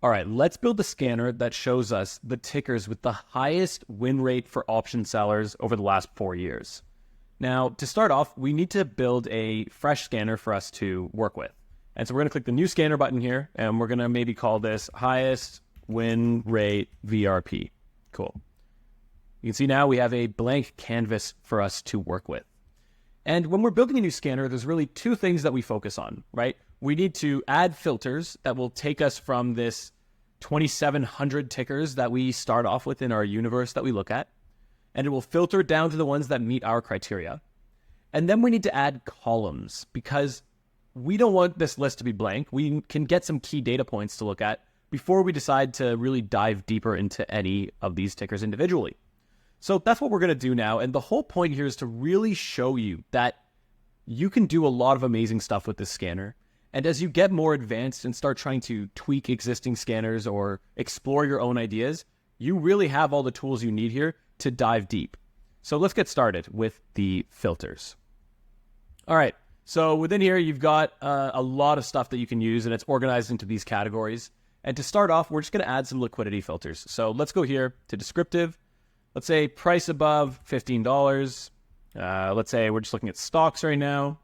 All right, let's build a scanner that shows us the tickers with the highest win rate for option sellers over the last 4 years. Now, to start off, we need to build a fresh scanner for us to work with. And so we're going to click the new scanner button here, and we're going to maybe call this highest win rate VRP. Cool. You can see now we have a blank canvas for us to work with. And when we're building a new scanner, there's really two things that we focus on, right? We need to add filters that will take us from this 2,700 tickers that we start off with in our universe that we look at, and it will filter down to the ones that meet our criteria. And then we need to add columns because we don't want this list to be blank. We can get some key data points to look at before we decide to really dive deeper into any of these tickers individually. So that's what we're going to do now. And the whole point here is to really show you that you can do a lot of amazing stuff with this scanner. And as you get more advanced and start trying to tweak existing scanners or explore your own ideas, you really have all the tools you need here to dive deep. So let's get started with the filters. All right. So within here, you've got a lot of stuff that you can use, and it's organized into these categories. And to start off, we're just going to add some liquidity filters. So let's go here to descriptive. Let's say price above $15. Let's say we're just looking at stocks right now.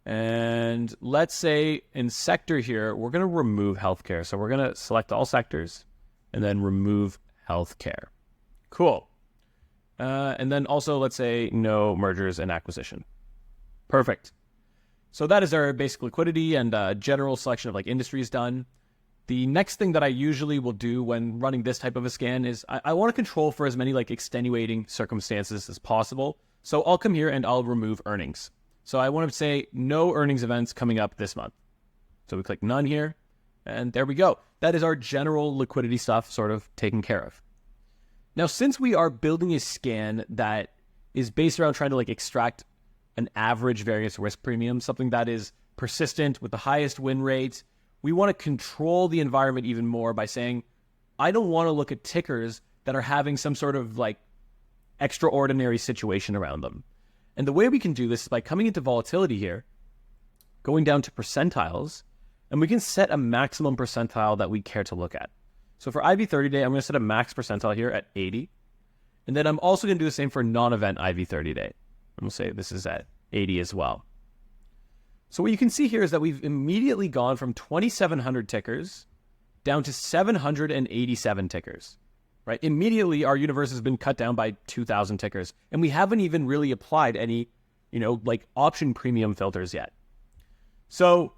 And let's say in sector here, we're going to remove healthcare. So we're going to select all sectors and then remove healthcare. Cool. And then also let's say no mergers and acquisition. Perfect. So that is our basic liquidity and general selection of like industries done. The next thing that I usually will do when running this type of a scan is I want to control for as many like extenuating circumstances as possible. So I'll come here and I'll remove earnings. So I want to say no earnings events coming up this month. So we click none here, and there we go. That is our general liquidity stuff sort of taken care of. Now, since we are building a scan that is based around trying to like extract an average variance risk premium, something that is persistent with the highest win rate, we want to control the environment even more by saying, I don't want to look at tickers that are having some sort of like extraordinary situation around them. And the way we can do this is by coming into volatility here, going down to percentiles, and we can set a maximum percentile that we care to look at. So for IV 30-day, I'm going to set a max percentile here at 80. And then I'm also going to do the same for non-event IV 30-day. I'm going to say this is at 80 as well. So what you can see here is that we've immediately gone from 2,700 tickers down to 787 tickers. Right? Immediately, our universe has been cut down by 2,000 tickers, and we haven't even really applied any, like option premium filters yet. So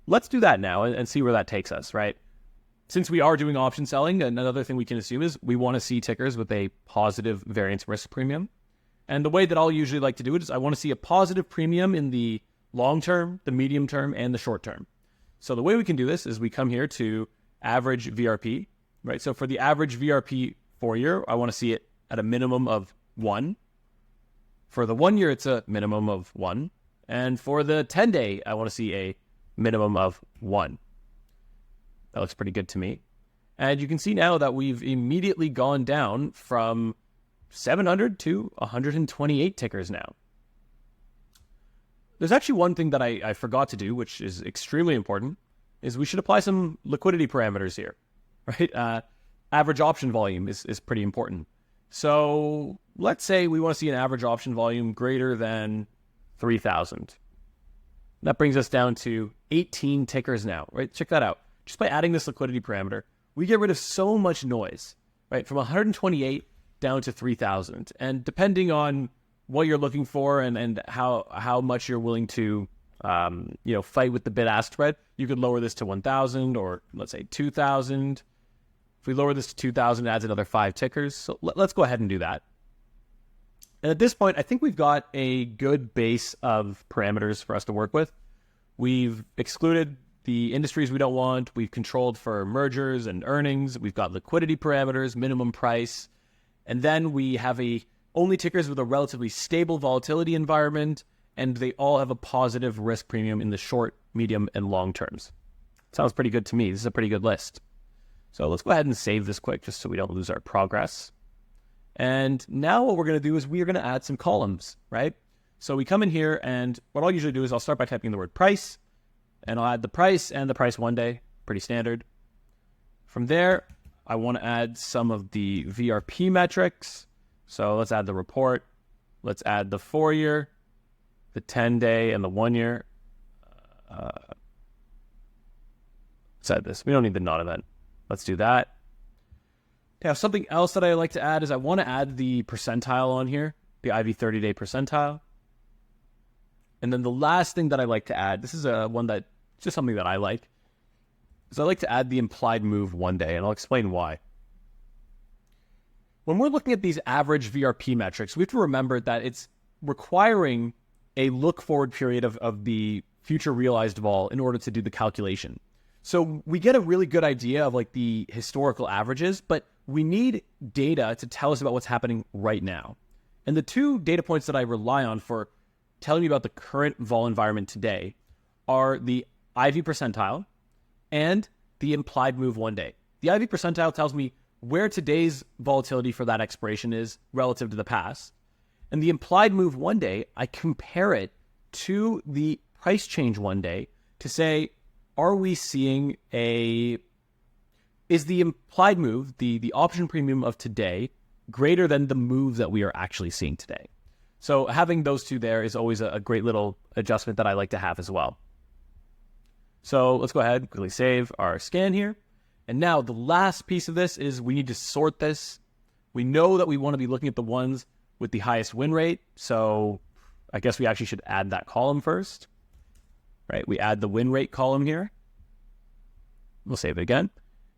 let's do that now and see where that takes us, right? Since we are doing option selling, another thing we can assume is we want to see tickers with a positive variance risk premium. And the way that I'll usually like to do it is I want to see a positive premium in the long term, the medium term, and the short term. So the way we can do this is we come here to average VRP. Right, so for the average VRP 4-year, I want to see it at a minimum of 1. For the 1 year, it's a minimum of 1. And for the 10-day, I want to see a minimum of 1. That looks pretty good to me. And you can see now that we've immediately gone down from 700 to 128 tickers now. There's actually one thing that I forgot to do, which is extremely important, is we should apply some liquidity parameters here. Right? Average option volume is pretty important. So let's say we want to see an average option volume greater than 3,000. That brings us down to 18 tickers now, right? Check that out. Just by adding this liquidity parameter, we get rid of so much noise, right? From 128 down to 3,000. And depending on what you're looking for and how much you're willing to fight with the bid-ask spread, you could lower this to 1,000 or let's say 2,000. If we lower this to 2,000, it adds another 5 tickers. So let's go ahead and do that. And at this point, I think we've got a good base of parameters for us to work with. We've excluded the industries we don't want. We've controlled for mergers and earnings. We've got liquidity parameters, minimum price. And then we have only tickers with a relatively stable volatility environment, and they all have a positive risk premium in the short, medium, and long terms. Sounds pretty good to me. This is a pretty good list. So let's go ahead and save this quick just so we don't lose our progress. And now what we're going to do is we are going to add some columns, right? So we come in here, and what I'll usually do is I'll start by typing the word price, and I'll add the price and the price 1 day, pretty standard. From there, I want to add some of the VRP metrics. So let's add the report. Let's add the 4-year, the 10-day, and the 1-year. Let's add this. We don't need the non-event. Let's do that. Now, something else that I like to add is I want to add the percentile on here, the IV 30-day percentile. And then the last thing that I like to add, this is one that just something that I like, is I like to add the implied move 1 day, and I'll explain why. When we're looking at these average VRP metrics, we have to remember that it's requiring a look-forward period of the future realized vol in order to do the calculation. So we get a really good idea of like the historical averages, but we need data to tell us about what's happening right now. And the 2 data points that I rely on for telling me about the current vol environment today are the IV percentile and the implied move 1 day. The IV percentile tells me where today's volatility for that expiration is relative to the past. And the implied move 1 day, I compare it to the price change 1 day to say, are we seeing is the implied move, the option premium of today, greater than the move that we are actually seeing today? So having those 2 there is always a great little adjustment that I like to have as well. So let's go ahead and quickly save our scan here. And now the last piece of this is we need to sort this. We know that we want to be looking at the ones with the highest win rate. So I guess we actually should add that column first, right? We add the win rate column here. We'll save it again.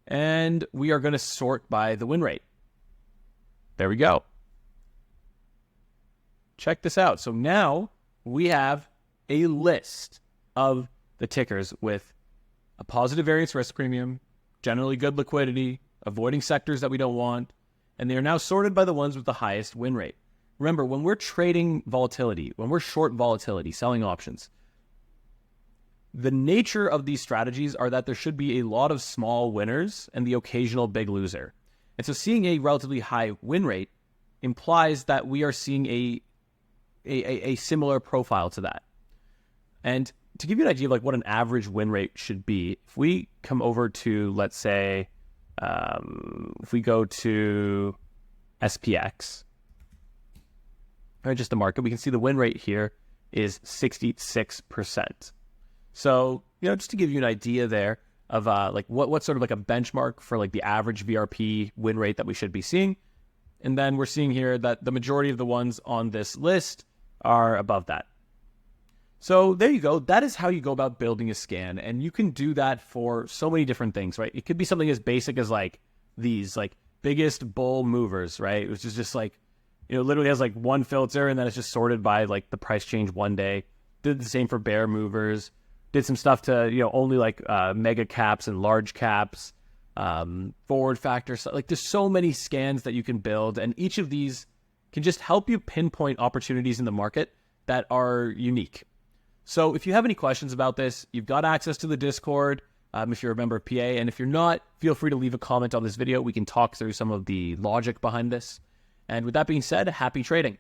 And we are going to sort by the win rate. There we go. Check this out. So now we have a list of the tickers with a positive variance risk premium, generally good liquidity, avoiding sectors that we don't want, and they are now sorted by the ones with the highest win rate. Remember, when we're trading volatility, when we're short volatility, selling options, the nature of these strategies are that there should be a lot of small winners and the occasional big loser. And so seeing a relatively high win rate implies that we are seeing a similar profile to that. And to give you an idea of like what an average win rate should be, if we come over to, let's say, if we go to SPX, or just the market, we can see the win rate here is 66%. So, just to give you an idea there of like what's sort of like a benchmark for like the average VRP win rate that we should be seeing. And then we're seeing here that the majority of the ones on this list are above that. So there you go. That is how you go about building a scan. And you can do that for so many different things, right? It could be something as basic as like these like biggest bull movers, right? Which is just like, literally has like one filter and then it's just sorted by like the price change 1 day. Did the same for bear movers. Did some stuff to, only like mega caps and large caps, forward factors. Like there's so many scans that you can build, and each of these can just help you pinpoint opportunities in the market that are unique. So if you have any questions about this, you've got access to the Discord if you're a member of PA. And if you're not, feel free to leave a comment on this video. We can talk through some of the logic behind this. And with that being said, happy trading.